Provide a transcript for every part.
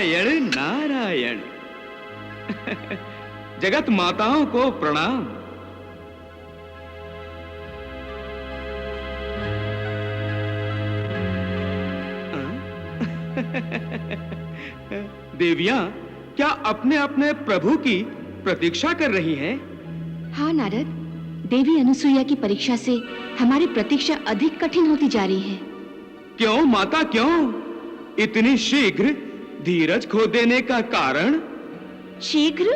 नारायण नारायण। जगत माताओं को प्रणाम। देवियां क्या अपने अपने प्रभु की प्रतीक्षा कर रही हैं? हाँ नारद, देवी अनुसुईया की परीक्षा से हमारी प्रतीक्षा अधिक कठिन होती जा रही है। क्यों माता क्यों? इतनी शीघ्र धीरज खो देने का कारण? शीघ्र?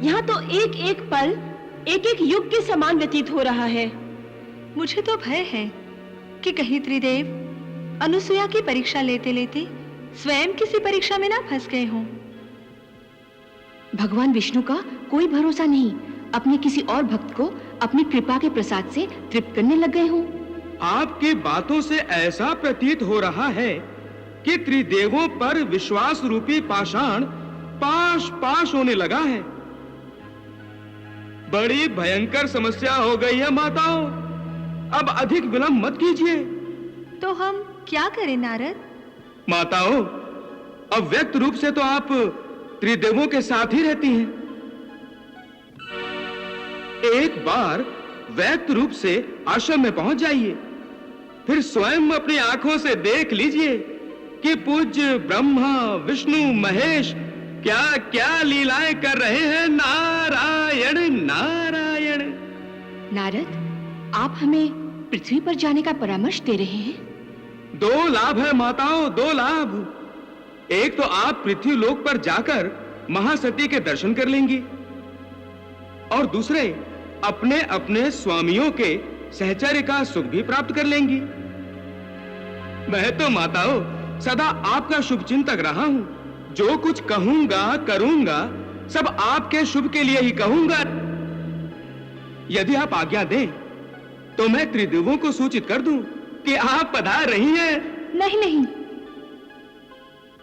यहाँ तो एक एक पल एक एक युग के समान व्यतीत हो रहा है। मुझे तो भय है कि कहीं त्रिदेव अनुसुईया की परीक्षा लेते लेते स्वयं किसी परीक्षा में ना फंस गए हों। भगवान विष्णु का कोई भरोसा नहीं, अपने किसी और भक्त को अपनी कृपा के प्रसाद से तृप्त करने लग गए हों। आपकी बातों से ऐसा प्रतीत हो रहा है कि त्रिदेवों पर विश्वास रूपी पाषाण पाश पाश होने लगा है। बड़ी भयंकर समस्या हो गई है माताओं, अब अधिक विलंब मत कीजिए। तो हम क्या करें नारद? माताओं, अव्यक्त रूप से तो आप त्रिदेवों के साथ ही रहती हैं। एक बार व्यक्त रूप से आश्रम में पहुंच जाइए, फिर स्वयं अपनी आंखों से देख लीजिए कि पूज्य ब्रह्मा विष्णु महेश क्या क्या लीलाएं कर रहे हैं। नारायण नारायण। नारद, आप हमें पृथ्वी पर जाने का परामर्श दे रहे हैं? दो लाभ है माताओं, दो लाभ। एक तो आप पृथ्वी लोक पर जाकर महासती के दर्शन कर लेंगी, और दूसरे अपने अपने स्वामियों के सहचर्य का सुख भी प्राप्त कर लेंगी। मैं तो माताओं सदा आपका शुभ चिंतक रहा हूं। जो कुछ कहूंगा करूंगा सब आपके शुभ के लिए ही कहूंगा। यदि आप आज्ञा दें तो मैं त्रिदेवों को सूचित कर दूं कि आप पधार रही हैं। नहीं नहीं,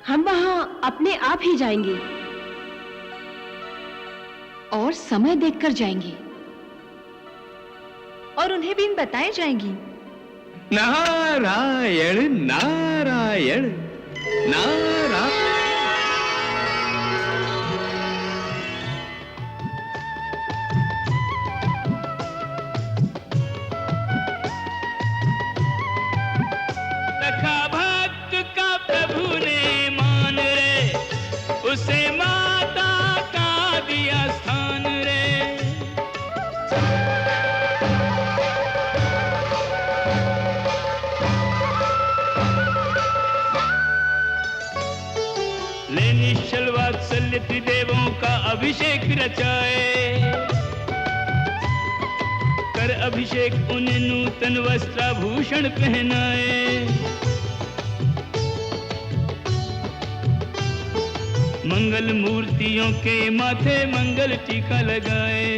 हम वहां अपने आप ही जाएंगे। और समय देखकर जाएंगे। और उन्हें भी बताए जाएंगी। नारायण नारायण नारायण। सखा भक्त का प्रभु ने मान रे, उसे माता का दिया स्थान रे। ले निश्चल वात्सल्य त्रिदेवों का अभिषेक रचाए, कर अभिषेक उन्हें नूतन वस्त्राभूषण पहनाए। मंगल मूर्तियों के माथे मंगल टीका लगाए।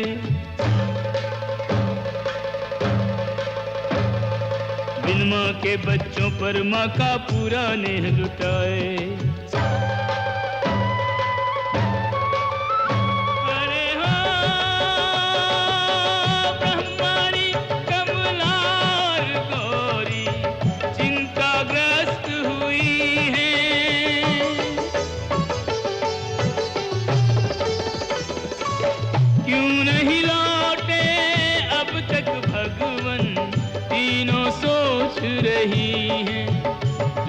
बिन मां के बच्चों पर मां का पूरा नेह लुटाए।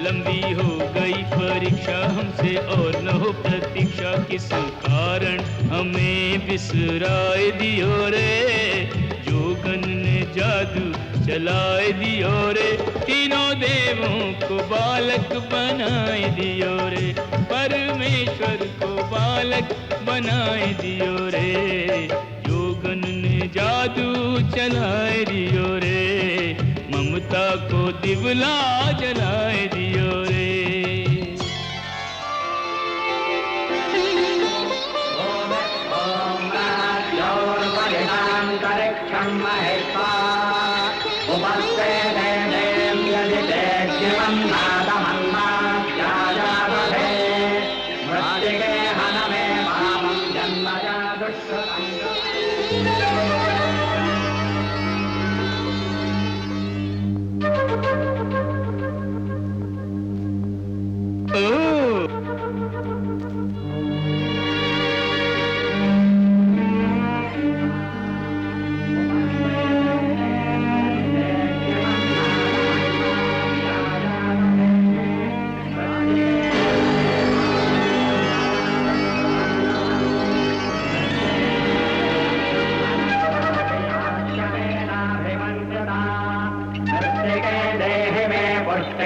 लंबी हो गई परीक्षा हमसे और न हो प्रतीक्षा, किस कारण हमें बिसराए दियो रे। जोगन ने जादू चलाए दियो रे, तीनों देवों को बालक बनाए दियो रे। परमेश्वर को बालक बनाए दियो रे। जोगन ने जादू चलाए दियो रे, ममता को दिवला जलाए दियो रे।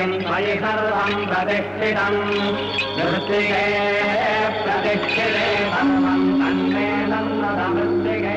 त्वयि सर्वं प्रतिष्ठितं मृत्तिके प्रतिष्ठिते सर्वं तन्मे तन्मृत्तिके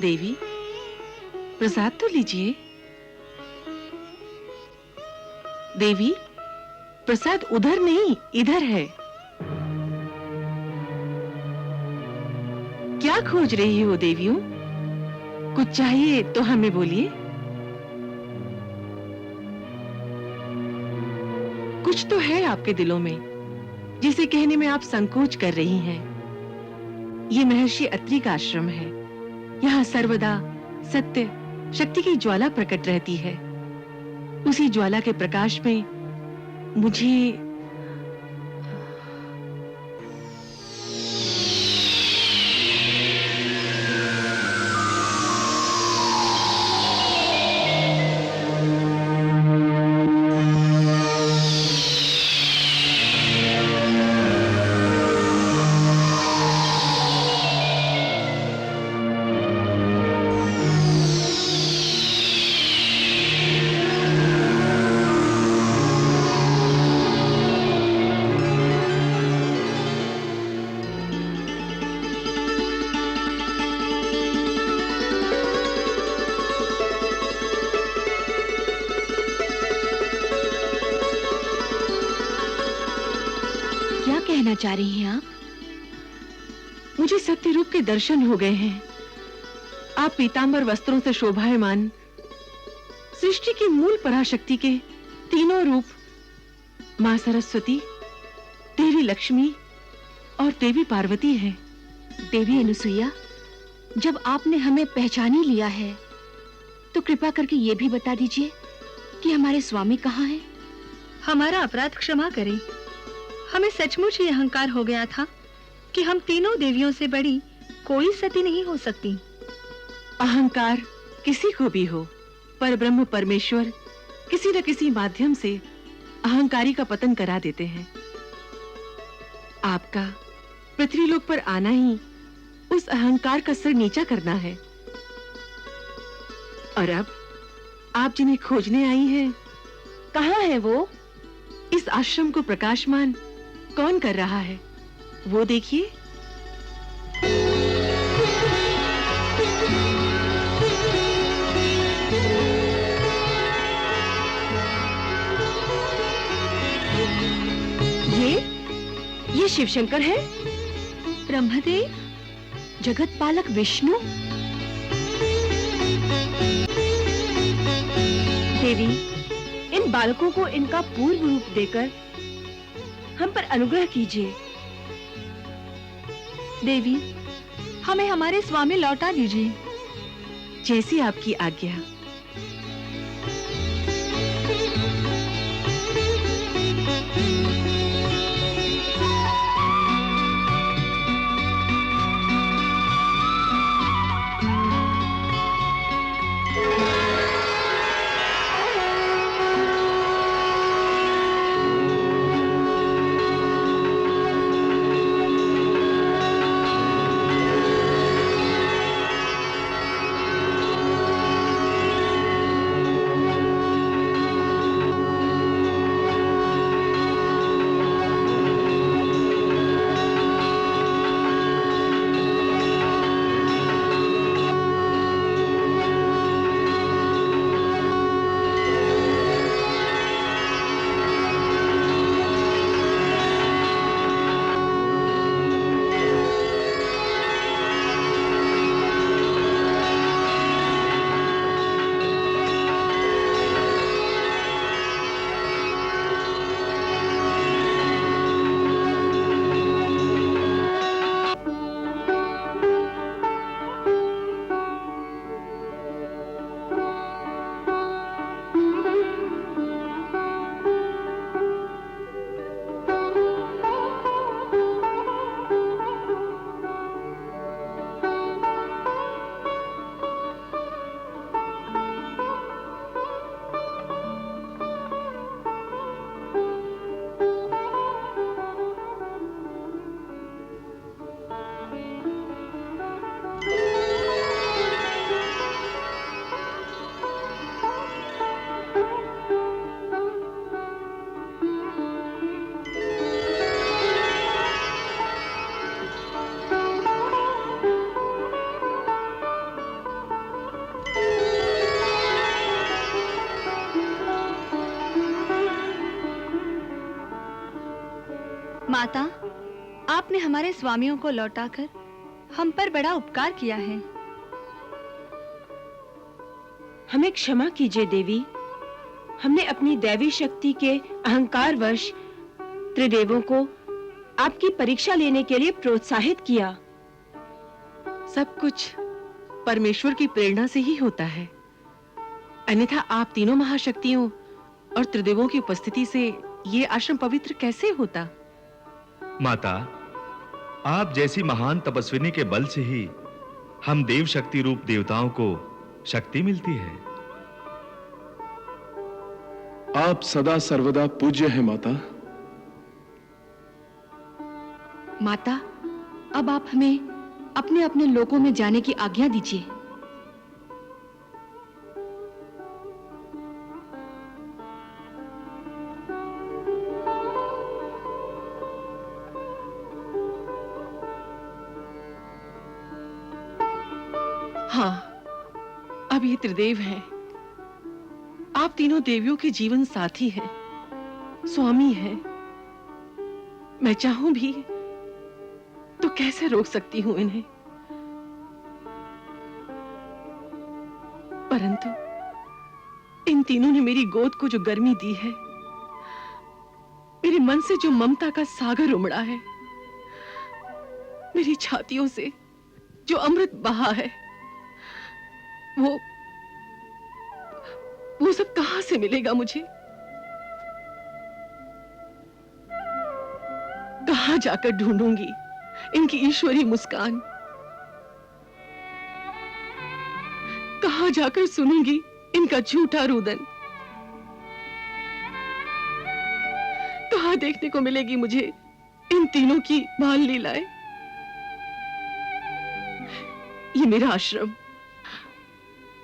देवी, प्रसाद तो लीजिए। देवी, प्रसाद उधर नहीं, इधर है। क्या खोज रही हो देवियों? कुछ चाहिए तो हमें बोलिए। कुछ तो है आपके दिलों में जिसे कहने में आप संकोच कर रही हैं। ये महर्षि अत्रि का आश्रम है। यहाँ सर्वदा सत्य शक्ति की ज्वाला प्रकट रहती है। उसी ज्वाला के प्रकाश में मुझे कहना चाह रही हैं आप? मुझे सत्य रूप के दर्शन हो गए हैं। आप पीतांबर वस्त्रों से शोभायमान सृष्टि की मूल पराशक्ति के तीनों रूप मां सरस्वती, देवी लक्ष्मी और देवी पार्वती हैं। देवी अनुसुईया, जब आपने हमें पहचान ही लिया है तो कृपा करके ये भी बता दीजिए कि हमारे स्वामी कहाँ हैं? हमारा अपराध क्षमा करें। हमें सचमुच ही अहंकार हो गया था कि हम तीनों देवियों से बड़ी कोई सती नहीं हो सकती। अहंकार किसी को भी हो, पर ब्रह्म परमेश्वर किसी न किसी माध्यम से अहंकारी का पतन करा देते हैं। आपका पृथ्वीलोक पर आना ही उस अहंकार का सिर नीचा करना है। और अब आप जिन्हें खोजने आई हैं, कहाँ है वो? इस आश्रम को प्रकाशमान कौन कर रहा है, वो देखिए। ये शिवशंकर है। ब्रह्मदेव, जगत पालक विष्णु। देवी, इन बालकों को इनका पूर्व रूप देकर हम पर अनुग्रह कीजिए। देवी, हमें हमारे स्वामी लौटा दीजिए। जैसी आपकी आज्ञा। माता, आपने हमारे स्वामियों को लौटाकर हम पर बड़ा उपकार किया है। हमें क्षमा कीजिए देवी। हमने अपनी दैवी शक्ति के अहंकारवश त्रिदेवों को आपकी परीक्षा लेने के लिए प्रोत्साहित किया। सब कुछ परमेश्वर की प्रेरणा से ही होता है, अन्यथा आप तीनों महाशक्तियों और त्रिदेवों की उपस्थिति से ये आश्रम पवित्र कैसे होता? माता, आप जैसी महान तपस्विनी के बल से ही हम देव शक्ति रूप देवताओं को शक्ति मिलती है। आप सदा सर्वदा पूज्य हैं माता। माता, अब आप हमें अपने अपने लोकों में जाने की आज्ञा दीजिए। हाँ, अब ये त्रिदेव हैं। आप तीनों देवियों के जीवन साथी हैं, स्वामी हैं। मैं चाहूं भी तो कैसे रोक सकती हूं इन्हें? परंतु इन तीनों ने मेरी गोद को जो गर्मी दी है, मेरे मन से जो ममता का सागर उमड़ा है, मेरी छातियों से जो अमृत बहा है, वो सब कहां से मिलेगा मुझे? कहां जाकर ढूंढूंगी इनकी ईश्वरी मुस्कान? कहां जाकर सुनूंगी इनका झूठा रुदन? कहां देखने को मिलेगी मुझे इन तीनों की बाल लीलाएं? ये मेरा आश्रम,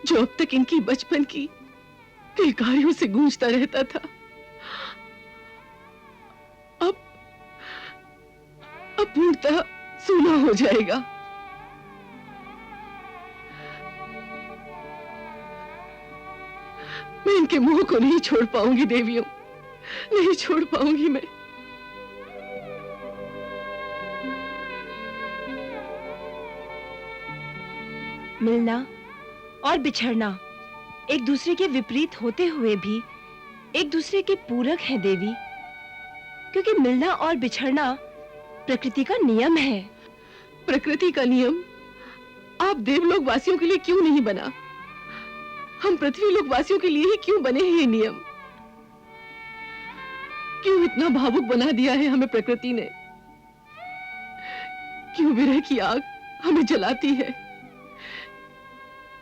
जो अब तक इनकी बचपन की किलकारियों से गूंजता रहता था, अब पूर्णतः सूना हो जाएगा। मैं इनके मुंह को नहीं छोड़ पाऊंगी देवियों, नहीं छोड़ पाऊंगी मैं। मिलना और बिछड़ना एक दूसरे के विपरीत होते हुए भी एक दूसरे के पूरक हैं देवी, क्योंकि मिलना और बिछड़ना प्रकृति का नियम है। प्रकृति का नियम आप देवलोक वासियों के लिए क्यों नहीं बना? हम पृथ्वी लोक वासियों के लिए ही क्यों बने हैं ये नियम? क्यों इतना भावुक बना दिया है हमें प्रकृति ने? क्यों विरह की आग हमें जलाती है?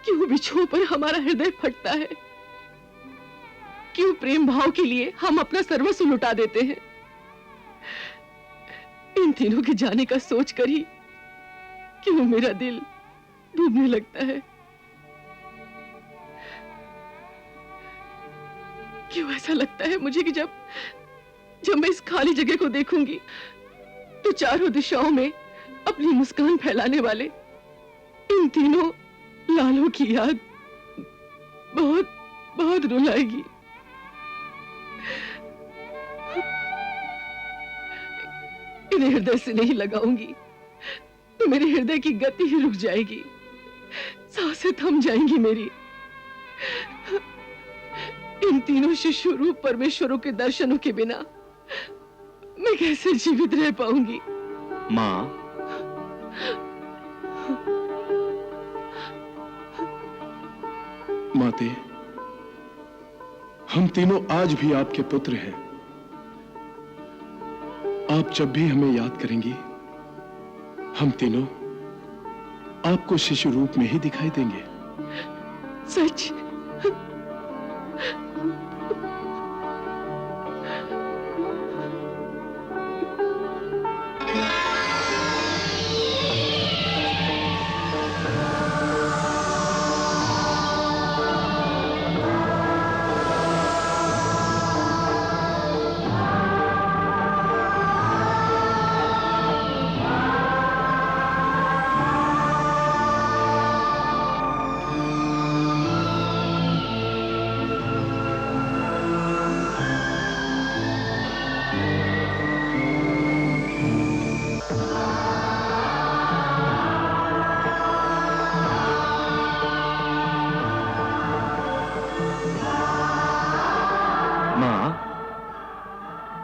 क्यों बिछुओं पर हमारा हृदय फटता है? क्यों प्रेम भाव के लिए हम अपना सर्वस्व लुटा देते हैं? इन तीनों के जाने का सोचकर ही क्यों मेरा दिल डूबने लगता है? क्यों ऐसा लगता है मुझे कि जब मैं इस खाली जगह को देखूंगी तो चारों दिशाओं में अपनी मुस्कान फैलाने वाले इन तीनों लालों की याद बहुत बहुत रुलाएगी। इन्हें हृदय से नहीं लगाऊंगी तो मेरे हृदय की गति ही रुक जाएगी, सांसें थम जाएंगी मेरी। इन तीनों शिशु रूप परमेश्वरों के दर्शनों के बिना मैं कैसे जीवित रह पाऊंगी? माँ, माते, हम तीनों आज भी आपके पुत्र हैं। आप जब भी हमें याद करेंगी, हम तीनों आपको शिशु रूप में ही दिखाई देंगे। सच?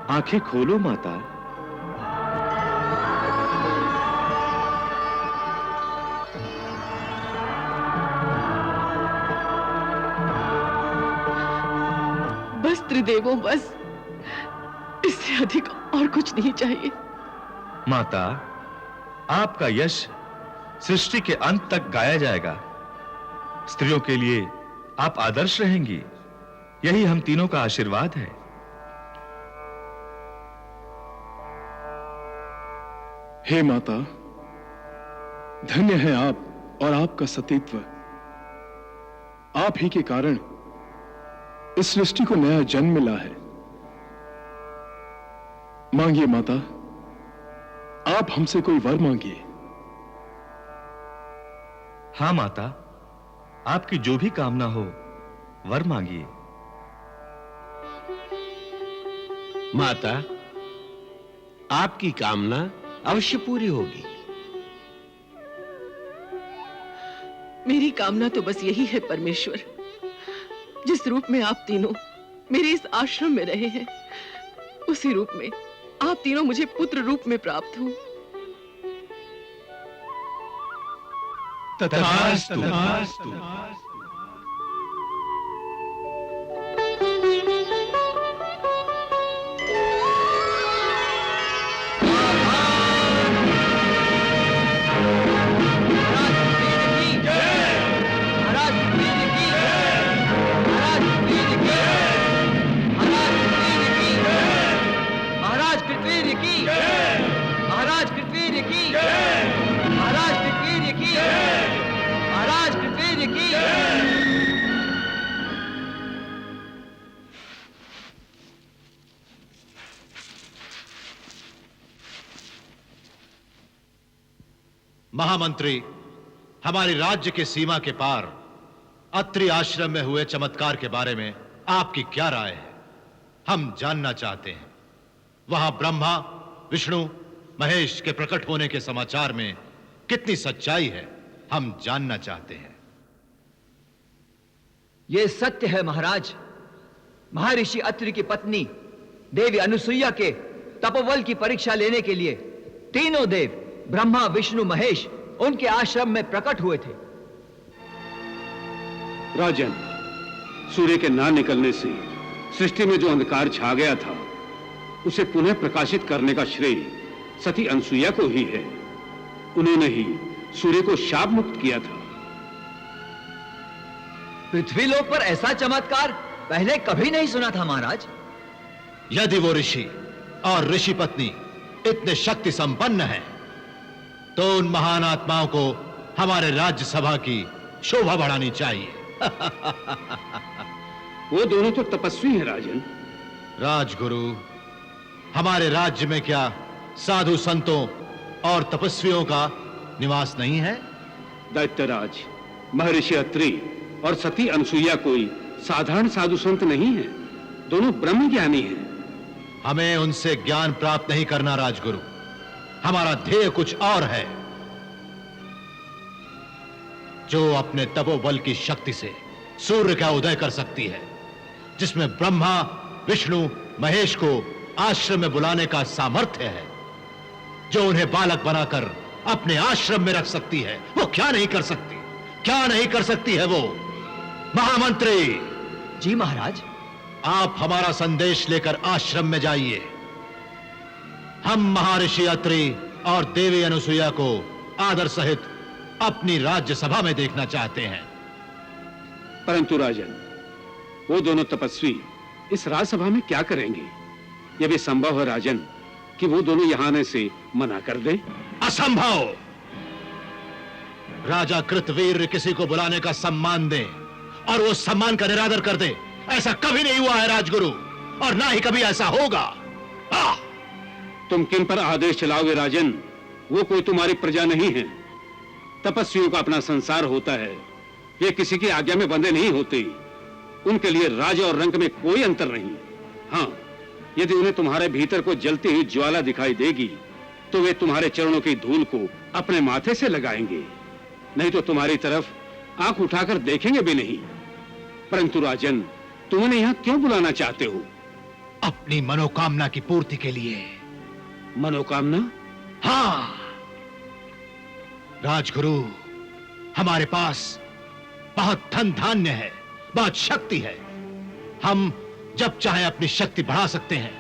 आंखें खोलो माता। बस त्रिदेवों, बस, इससे अधिक और कुछ नहीं चाहिए। माता, आपका यश सृष्टि के अंत तक गाया जाएगा। स्त्रियों के लिए आप आदर्श रहेंगी, यही हम तीनों का आशीर्वाद है। हे माता, धन्य है आप और आपका सतीत्व। आप ही के कारण इस सृष्टि को नया जन्म मिला है। मांगिए माता, आप हमसे कोई वर मांगिए। हां माता, आपकी जो भी कामना हो वर मांगिए। माता, आपकी कामना अवश्य पूरी होगी। मेरी कामना तो बस यही है परमेश्वर, जिस रूप में आप तीनों मेरे इस आश्रम में रहे हैं, उसी रूप में आप तीनों मुझे पुत्र रूप में प्राप्त हो। तथास्तु। महामंत्री, हमारी राज्य के सीमा के पार अत्रि आश्रम में हुए चमत्कार के बारे में आपकी क्या राय है? हम जानना चाहते हैं। वहां ब्रह्मा, विष्णु, महेश के प्रकट होने के समाचार में कितनी सच्चाई है, हम जानना चाहते हैं। यह सत्य है महाराज। महर्षि अत्रि की पत्नी देवी अनुसुईया के तपोबल की परीक्षा लेने के लिए तीनों देव ब्रह्मा, विष्णु, महेश उनके आश्रम में प्रकट हुए थे। राजन, सूर्य के ना निकलने से सृष्टि में जो अंधकार छा गया था, उसे पुनः प्रकाशित करने का श्रेय सती अनसुईया को ही है। उन्होंने ही सूर्य को शाप मुक्त किया था। पृथ्वीलोक पर ऐसा चमत्कार पहले कभी नहीं सुना था महाराज। यदि वो ऋषि और ऋषि पत्नी इतने शक्ति संपन्न हैं, तो उन महान आत्माओं को हमारे राज्यसभा की शोभा बढ़ानी चाहिए। वो दोनों तो तपस्वी हैं राजन। राजगुरु, हमारे राज्य में क्या साधु संतों और तपस्वियों का निवास नहीं है? दैत्यराज, महर्षि अत्रि और सती अनसुईया कोई साधारण साधु संत नहीं है, दोनों ब्रह्म ज्ञानी हैं। हमें उनसे ज्ञान प्राप्त नहीं करना राजगुरु, हमारा ध्येय कुछ और है। जो अपने तपोबल की शक्ति से सूर्य का उदय कर सकती है, जिसमें ब्रह्मा, विष्णु, महेश को आश्रम में बुलाने का सामर्थ्य है, जो उन्हें बालक बनाकर अपने आश्रम में रख सकती है, वो क्या नहीं कर सकती? क्या नहीं कर सकती है वो? महामंत्री जी महाराज, आप हमारा संदेश लेकर आश्रम में जाइए। हम महर्षि अत्रि और देवी अनुसुईया को आदर सहित अपनी राज्यसभा में देखना चाहते हैं। परंतु राजन, वो दोनों तपस्वी इस राज्यसभा में क्या करेंगे? यह भी संभव है राजन कि वो दोनों यहां आने से मना कर दें? असंभव। राजा कृतवीर किसी को बुलाने का सम्मान दे और वो सम्मान का निरादर कर दे, ऐसा कभी नहीं हुआ है राजगुरु, और ना ही कभी ऐसा होगा। तुम किन पर आदेश चलाओगे राजन? वो कोई तुम्हारी प्रजा नहीं है। तपस्वियों का अपना संसार होता है, ये किसी की आज्ञा में बंधे नहीं होते। उनके लिए राज और रंग में कोई अंतर नहीं। हाँ, यदि उन्हें तुम्हारे भीतर को जलती हुई ज्वाला दिखाई देगी, तो वे तुम्हारे चरणों की धूल को अपने माथे से लगाएंगे, नहीं तो तुम्हारी तरफ आंख उठाकर देखेंगे भी नहीं। परंतु राजन, तुम उन्हें यहां क्यों बुलाना चाहते हो? अपनी मनोकामना की पूर्ति के लिए। मनोकामना? हाँ राजगुरु, हमारे पास बहुत धन धान्य है, बहुत शक्ति है। हम जब चाहे अपनी शक्ति बढ़ा सकते हैं।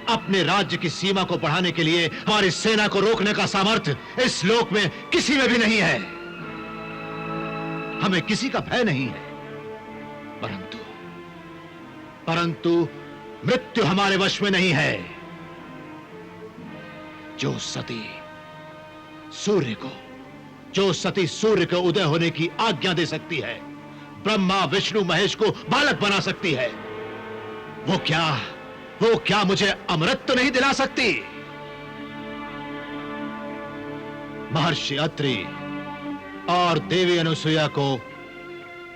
अपने राज्य की सीमा को बढ़ाने के लिए हमारी सेना को रोकने का सामर्थ्य इस लोक में किसी में भी नहीं है। हमें किसी का भय नहीं है, परंतु मृत्यु हमारे वश में नहीं है। जो सती सूर्य को उदय होने की आज्ञा दे सकती है, ब्रह्मा विष्णु महेश को बालक बना सकती है, वो क्या मुझे अमृत तो नहीं दिला सकती? महर्षि अत्रि और देवी अनुसुईया को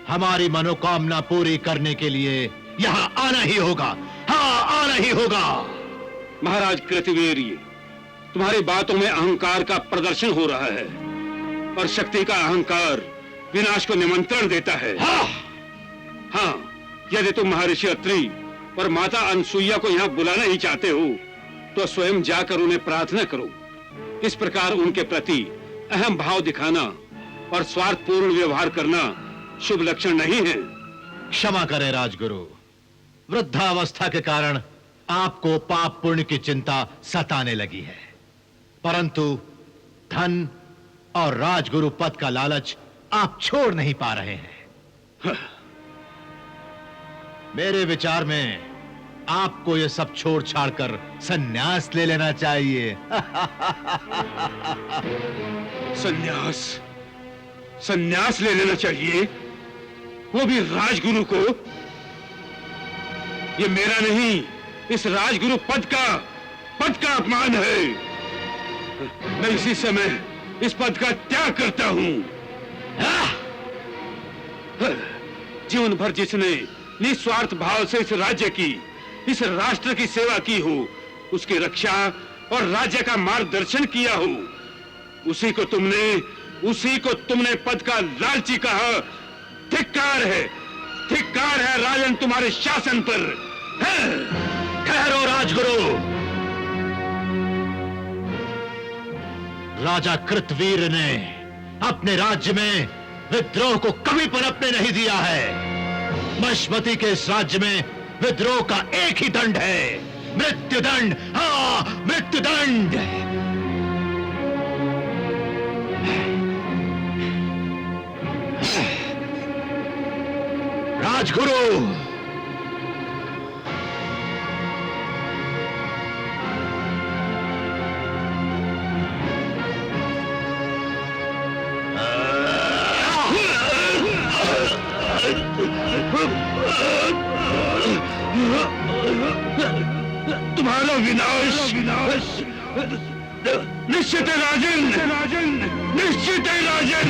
हमारी मनोकामना पूरी करने के लिए यहां आना ही होगा। हाँ, आना ही होगा। महाराज कृतवीर्य, तुम्हारी बातों में अहंकार का प्रदर्शन हो रहा है और शक्ति का अहंकार विनाश को निमंत्रण देता है। हाँ, यदि तुम महर्षि अत्रि और माता अनसुईया को यहाँ बुलाना ही चाहते हो तो स्वयं जाकर उन्हें प्रार्थना करो। इस प्रकार उनके प्रति अहम भाव दिखाना और स्वार्थपूर्ण व्यवहार करना शुभ लक्षण नहीं है। क्षमा करें राजगुरु, वृद्धावस्था के कारण आपको पाप पुण्य की चिंता सताने लगी है, परंतु धन और राजगुरु पद का लालच आप छोड़ नहीं पा रहे हैं। मेरे विचार में आपको यह सब छोड़ छाड़ कर संन्यास ले लेना चाहिए। संन्यास ले लेना चाहिए, वो भी राजगुरु को? ये मेरा नहीं, इस राजगुरु पद का अपमान है। मैं इसी समय इस पद का त्याग करता हूं। जीवन भर जिसने निस्वार्थ भाव से इस राज्य की, इस राष्ट्र की सेवा की हो, उसकी रक्षा और राज्य का मार्गदर्शन किया हो, उसी को तुमने पद का लालची कहा। धिक्कार है राजन तुम्हारे शासन पर। ठहरो राजगुरु। राजा कृतवीर ने अपने राज्य में विद्रोह को कभी पनपने नहीं दिया है। मशमती के इस राज्य में विद्रोह का एक ही दंड है, मृत्युदंड। हाँ, मृत्युदंड। राजगुरु, तुम्हारा विनाश निश्चित है राजन, निश्चित है राजन।